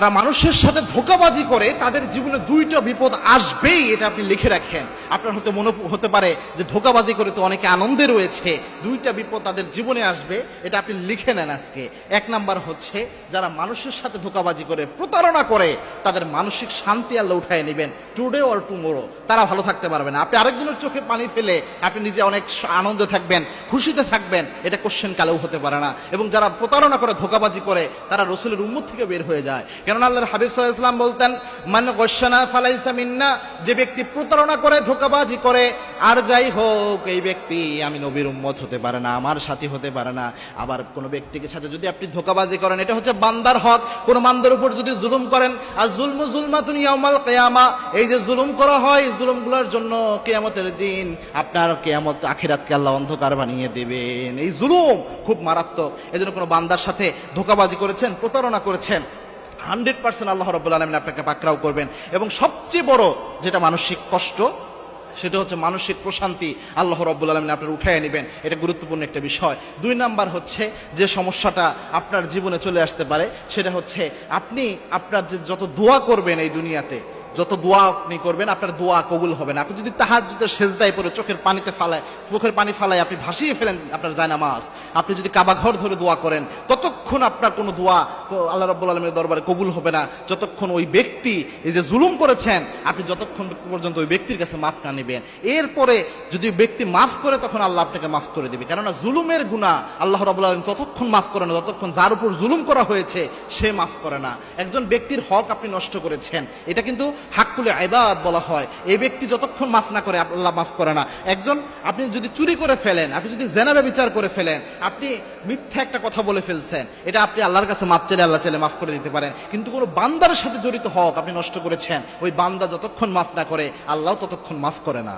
যারা মানুষের সাথে ধোঁকাবাজি করে তাদের জীবনে দুইটা বিপদ আসবেই, এটা আপনি লিখে রাখেন। আপনার হয়তো মনে হতে পারে যে ধোঁকাবাজি করে তো অনেকে আনন্দে রয়েছে, দুইটা বিপদ তাদের জীবনে আসবে, এটা আপনি লিখে নেন আজকে। এক নাম্বার হচ্ছে যারা মানুষের সাথে ধোঁকাবাজি করে, প্রতারণা করে, তাদের মানসিক শান্তি আল্লাহ উঠায় নেবেন, টুডে অর টুমোরো তারা ভালো থাকতে পারবে না। আপনি আরেকজনের চোখে পানি ফেলে আপনি নিজে অনেক আনন্দে থাকবেন, খুশিতে থাকবেন, এটা কোশ্চেন কালেও হতে পারে না। এবং যারা প্রতারণা করে, ধোঁকাবাজি করে, তারা রাসূলের উম্মত থেকে বের হয়ে যায়। কেননা আল্লাহর হাবিব সাল্লাল্লাহু আলাইহি ওয়াসাল্লাম বলতেন, মান গশানা ফালাইসা মিন্না, যে ব্যক্তি প্রতারণা করে, ধোঁকাবাজি করে, আর যাই হোক, এই ব্যক্তি আমি নবীর উম্মত হতে পারে না, আমার সাথী হতে পারে না। আবার কোন ব্যক্তিকে সাথে যদি আপনি ধোঁকাবাজি করেন, এটা হচ্ছে বান্দার হক। কোন বান্দার উপর যদি জুলুম করেন, আর জুলমু জুলমাতুন ইয়াউমাল কিয়ামা, এই যে জুলুম করা হয়, জুলুমগুলোর জন্য কিয়ামতের দিন আপনার কিয়ামত আখিরাতকে আল্লাহ অন্ধকার বানিয়ে দেবেন। এই জুলুম খুব মারাত্মক। এজন্য কোন বান্দার সাথে ধোঁকাবাজি করেছেন, প্রতারণা করেছেন, 100% আল্লাহ রাব্বুল আলামিন আপনাকে পাকড়াও করবেন। এবং সবচেয়ে বড় যেটা মানসিক কষ্ট, সেটা হচ্ছে মানসিক প্রশান্তি আল্লাহ রাব্বুল আলামিন আপনার উঠায় নেবেন। এটা গুরুত্বপূর্ণ একটা বিষয়। দুই নাম্বার হচ্ছে যে সমস্যাটা আপনার জীবনে চলে আসতে পারে, সেটা হচ্ছে আপনি আপনার যে যত দোয়া করবেন এই দুনিয়াতে, যত দোয়া আপনি করবেন, আপনার দোয়া কবুল হবে না। আপনি যদি তাহাজ্জুদের সেজদায় পড়ে চোখের পানি ফালায় আপনি ভাসিয়ে ফেলেন আপনার জায়নামাজ, আপনি যদি কাবা ঘর ধরে দোয়া করেন, ততক্ষণ আপনার কোনো দোয়া আল্লাহ রাব্বুল আলামিনের দরবারে কবুল হবে না, যতক্ষণ ওই ব্যক্তি এই যে জুলুম করেছেন আপনি যতক্ষণ পর্যন্ত ওই ব্যক্তির কাছে মাফ না নেবেন। এরপরে যদি ব্যক্তি মাফ করে, তখন আল্লাহ আপনাকে মাফ করে দেবে। কেননা জুলুমের গুনাহ আল্লাহ রাব্বুল আলামিন ততক্ষণ মাফ করে না যতক্ষণ যার উপর জুলুম করা হয়েছে সে মাফ করে না। একজন ব্যক্তির হক আপনি নষ্ট করেছেন, এটা কিন্তু হাক্কুলে ইবাদ বলা হয়। এই ব্যক্তি যতক্ষণ মাফ না করে আল্লাহ মাফ করে না। আপনি যদি চুরি করে ফেলেন, আপনি যদি জিনা ব্যভিচার করে ফেলেন, আপনি মিথ্যা একটা কথা বলে ফেলছেন, এটা আপনি আল্লাহর কাছে মাফ চাইলে আল্লাহ চাইলে মাফ করে দিতে পারেন। কিন্তু কোনো বান্দার সাথে জড়িত হক আপনি নষ্ট করেছেন, ওই বান্দা যতক্ষণ মাফ না করে আল্লাহ ততক্ষণ মাফ করে না।